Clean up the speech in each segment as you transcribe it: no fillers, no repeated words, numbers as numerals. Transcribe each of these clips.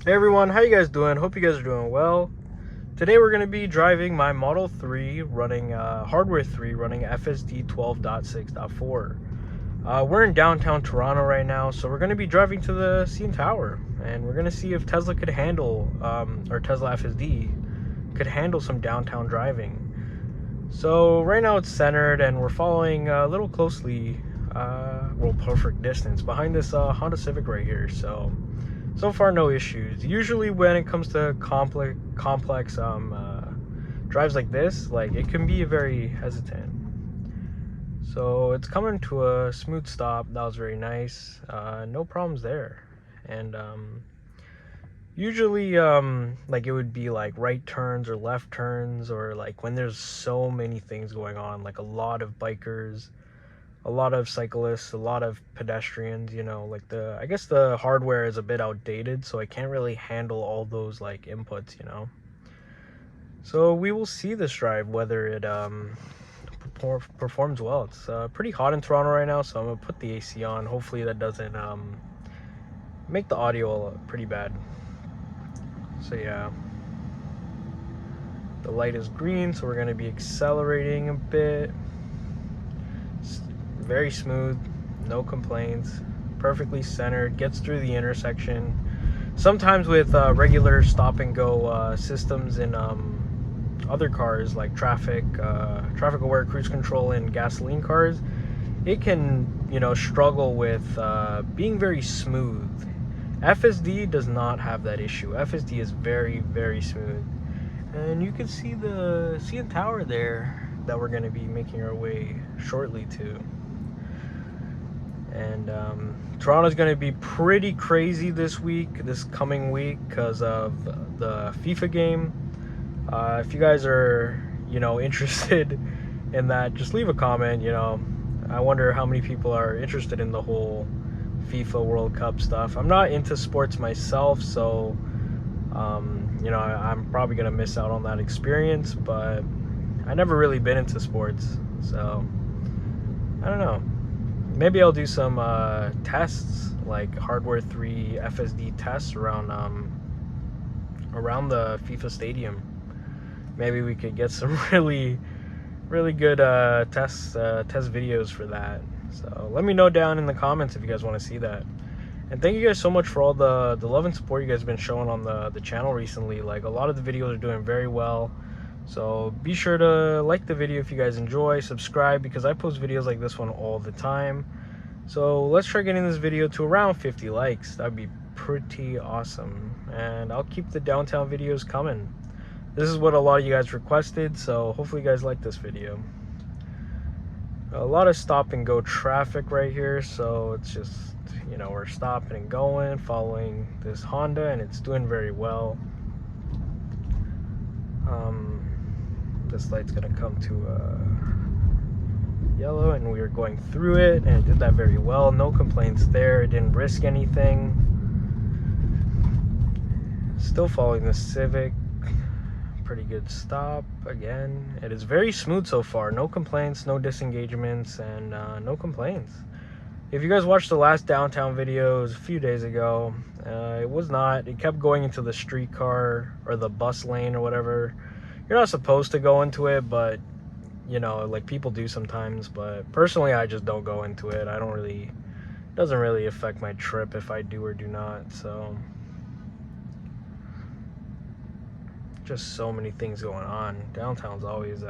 Hey everyone, how you guys doing? Hope you guys are doing well. Today we're going to be driving my Model 3 running Hardware 3 running FSD 12.6.4. We're in downtown Toronto right now, so we're going to be driving to the CN Tower, and we're going to see if Tesla could handle, or Tesla FSD could handle some downtown driving. So right now it's centered, and we're following a little closely, well, perfect distance behind this Honda Civic right here. So far, no issues. Usually when it comes to complex drives like this, like, it can be very hesitant. So it's coming to a smooth stop. That was very nice. No problems there. And usually like, it would be like right turns or left turns, or like when there's so many things going on, like a lot of bikers, a lot of cyclists, a lot of pedestrians, you know, like I guess the hardware is a bit outdated, so I can't really handle all those like inputs, you know. So we will see this drive, whether it performs well. It's pretty hot in Toronto right now, so I'm gonna put the AC on. Hopefully that doesn't make the audio pretty bad. So yeah, the light is green, so we're gonna be accelerating a bit. Very smooth, no complaints, perfectly centered, gets through the intersection. Sometimes with regular stop and go systems in other cars, like traffic aware cruise control in gasoline cars, it can, you know, struggle with being very smooth. FSD does not have that issue. FSD is very, very smooth. And you can see the CN Tower there that we're going to be making our way shortly to. And Toronto's going to be pretty crazy this coming week, because of the FIFA game. If you guys are, you know, interested in that, just leave a comment. You know, I wonder how many people are interested in the whole FIFA World Cup stuff. I'm not into sports myself, so you know, I'm probably gonna miss out on that experience, but I never really been into sports, so I don't know. Maybe I'll do some tests, like Hardware 3 FSD tests around the FIFA stadium. Maybe we could get some really good test videos for that. So let me know down in the comments if you guys want to see that. And thank you guys so much for all the love and support you guys have been showing on the channel recently. Like, a lot of the videos are doing very well. So be sure to like the video if you guys enjoy, subscribe, because I post videos like this one all the time. So let's try getting this video to around 50 likes. That'd be pretty awesome. And I'll keep the downtown videos coming. This is what a lot of you guys requested, so hopefully you guys like this video. A lot of stop and go traffic right here, so it's just, you know, we're stopping and going, following this Honda, and it's doing very well. This light's gonna come to yellow, and we are going through it, and it did that very well. No complaints there. It didn't risk anything. Still following the Civic. Pretty good stop. Again, it is very smooth so far. No complaints, no disengagements, and no complaints. If you guys watched the last downtown videos a few days ago, it kept going into the streetcar or the bus lane or whatever. You're not supposed to go into it, but, you know, like, people do sometimes. But personally, I just don't go into it. It doesn't really affect my trip if I do or do not. So just so many things going on. Downtown's always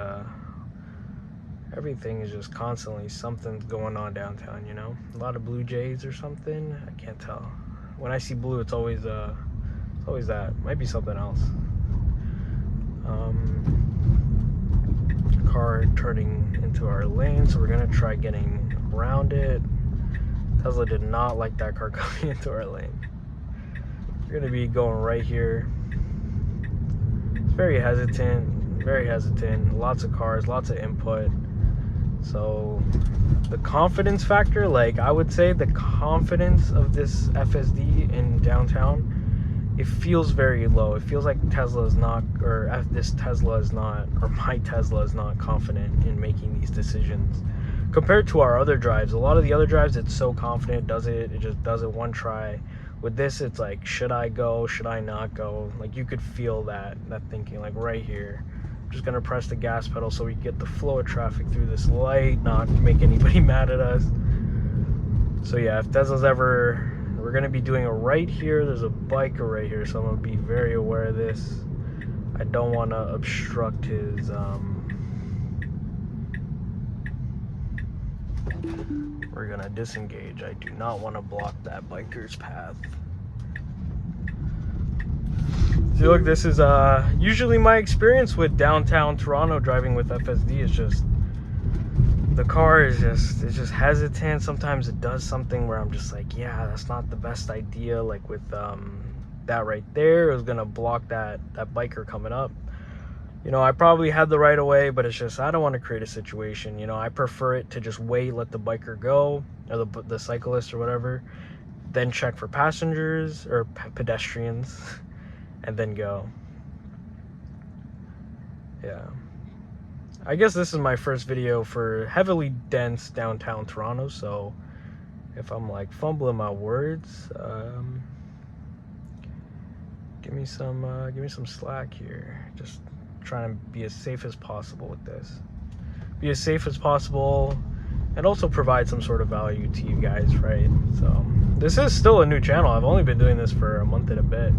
everything is just constantly something's going on downtown, you know. A lot of Blue Jays or something. I can't tell. When I see blue, it's always that. Might be something else. Car turning into our lane, so we're gonna try getting around it. Tesla did not like that car coming into our lane. We're gonna be going right here. It's very hesitant, lots of cars, lots of input. So the confidence factor, like, I would say the confidence of this FSD in downtown, it feels very low. It feels like Tesla is not, or this Tesla is not, or my Tesla is not confident in making these decisions. Compared to our other drives, a lot of the other drives, it's so confident, it just does it one try. With this, it's like, should I go? Should I not go? Like, you could feel that thinking, like right here. I'm just gonna press the gas pedal so we get the flow of traffic through this light, not make anybody mad at us. So yeah, if Tesla's ever, we're gonna be doing it right here. There's a biker right here, so I'm gonna be very aware of this. I don't want to obstruct his we're gonna disengage. I do not want to block that biker's path. See, look, this is usually my experience with downtown Toronto driving with FSD. Is just the car is just hesitant. Sometimes it does something where I'm just like, yeah, that's not the best idea. Like with that right there, it was gonna block that biker coming up. You know, I probably had the right of way, but it's just, I don't want to create a situation. You know, I prefer it to just wait, let the biker go, or the cyclist or whatever, then check for passengers or pedestrians, and then go. Yeah. I guess this is my first video for heavily dense downtown Toronto, so if I'm like fumbling my words, give me some slack here. Just trying to be as safe as possible with this. Be as safe as possible and also provide some sort of value to you guys, right? So this is still a new channel. I've only been doing this for a month and a bit.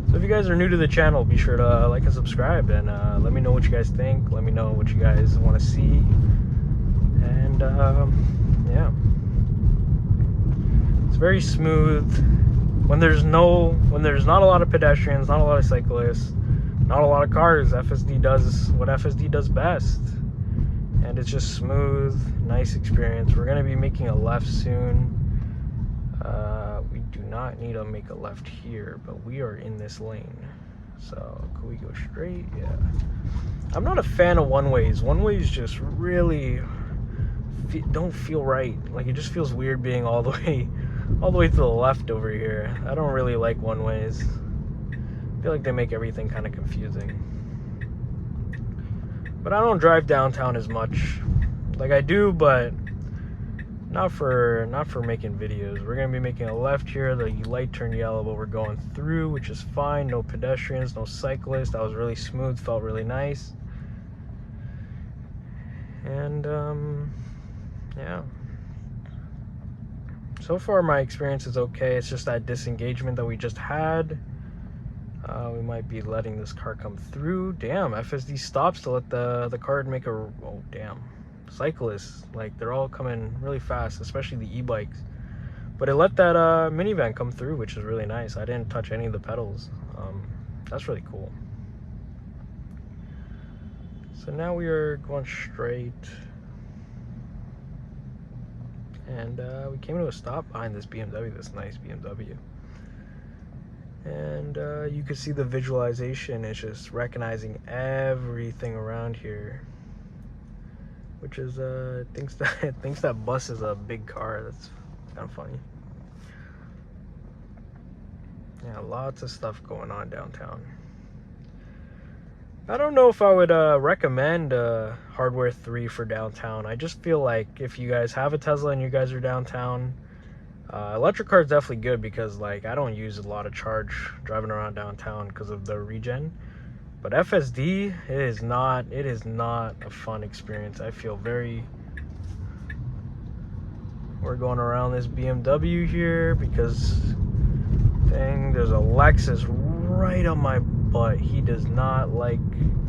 So if you guys are new to the channel, be sure to like and subscribe, and let me know what you guys think. Let me know what you guys want to see. And yeah, it's very smooth. When there's not a lot of pedestrians, not a lot of cyclists, not a lot of cars, FSD does what FSD does best. And it's just smooth, nice experience. We're gonna be making a left soon. We do not need to make a left here, but we are in this lane. So can we go straight? Yeah. I'm not a fan of one-ways. One-ways just really don't feel right. Like, it just feels weird being all the way to the left over here. I don't really like one-ways. I feel like they make everything kind of confusing. But I don't drive downtown as much. Like, I do, but not for making videos. We're gonna be making a left here. The light turned yellow, but we're going through, which is fine. No pedestrians, no cyclists. That was really smooth, felt really nice. And yeah. So far my experience is okay. It's just that disengagement that we just had. We might be letting this car come through. Damn, FSD stops to let the car make a, oh damn. Cyclists, like, they're all coming really fast, especially the e-bikes. But it let that minivan come through, which is really nice. I didn't touch any of the pedals. That's really cool. So now we are going straight. And we came to a stop behind this BMW, this nice BMW. And you can see the visualization is just recognizing everything around here, which is thinks that bus is a big car. That's kind of funny. Yeah, lots of stuff going on downtown. I don't know if I would recommend Hardware 3 for downtown. I just feel like if you guys have a Tesla and you guys are downtown, electric car is definitely good, because like I don't use a lot of charge driving around downtown because of the regen. But FSD, it is not a fun experience. I feel very, we're going around this BMW here because there's a Lexus right on my butt. He does not like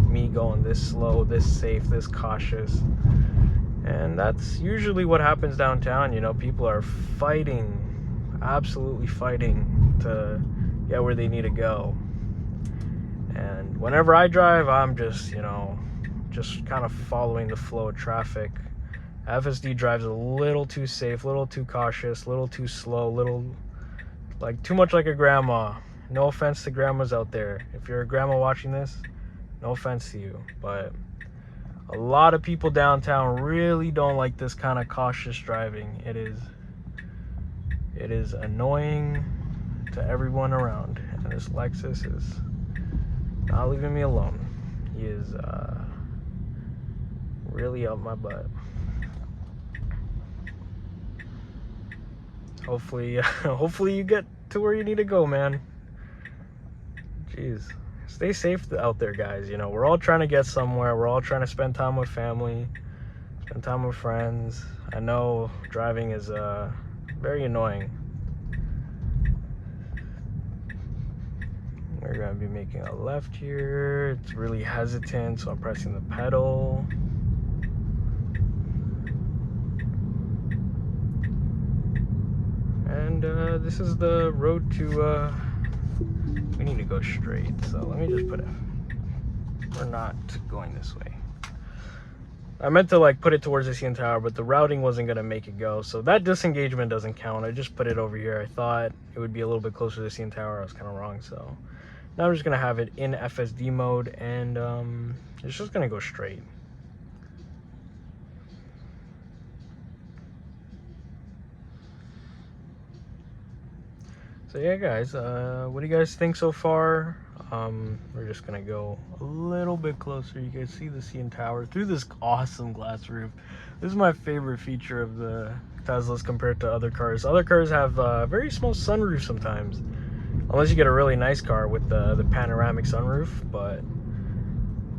me going this slow, this safe, this cautious. And that's usually what happens downtown. You know, people are fighting, absolutely fighting to get where they need to go. And whenever I drive, I'm just, you know, just kind of following the flow of traffic. FSD drives a little too safe, a little too cautious, a little too slow, little, like, too much like a grandma. No offense to grandmas out there. If you're a grandma watching this, no offense to you. But a lot of people downtown really don't like this kind of cautious driving. It is annoying to everyone around. And this Lexus is not leaving me alone. He is really up my butt. Hopefully you get to where you need to go, man. Jeez. Stay safe out there, guys. You know, we're all trying to get somewhere. We're all trying to spend time with family, spend time with friends. I know driving is very annoying. We're going to be making a left here. It's really hesitant, so I'm pressing the pedal. And this is the road to, we need to go straight. So let me just put it, we're not going this way. I meant to like put it towards the CN Tower, but the routing wasn't going to make it go. So that disengagement doesn't count. I just put it over here. I thought it would be a little bit closer to the CN Tower. I was kind of wrong. So now I'm just going to have it in FSD mode, and it's just going to go straight. So yeah, guys, what do you guys think so far? We're just gonna go a little bit closer. You guys see the CN Tower through this awesome glass roof. This is my favorite feature of the Teslas compared to other cars. Other cars have very small sunroof sometimes, unless you get a really nice car with the panoramic sunroof. But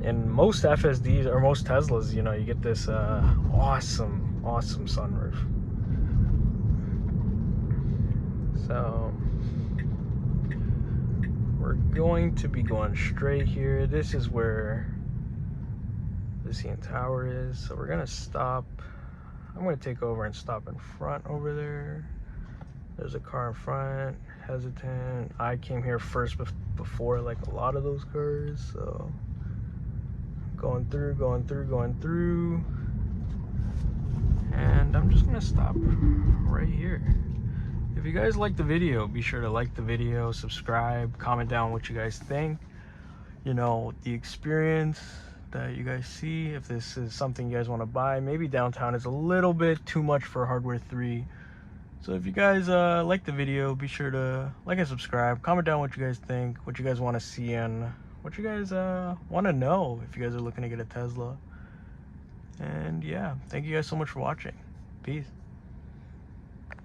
in most FSDs or most Teslas, you know, you get this awesome sunroof. So we're going to be going straight here. This is where the CN Tower is. So we're gonna stop. I'm gonna take over and stop in front over there. There's a car in front, hesitant. I came here first before like a lot of those cars. So going through. And I'm just gonna stop right here. If you guys like the video, be sure to like the video, subscribe, comment down what you guys think. You know, the experience that you guys see, if this is something you guys want to buy. Maybe downtown is a little bit too much for Hardware 3. So if you guys like the video, be sure to like and subscribe. Comment down what you guys think, what you guys want to see, and what you guys want to know if you guys are looking to get a Tesla. And yeah, thank you guys so much for watching. Peace.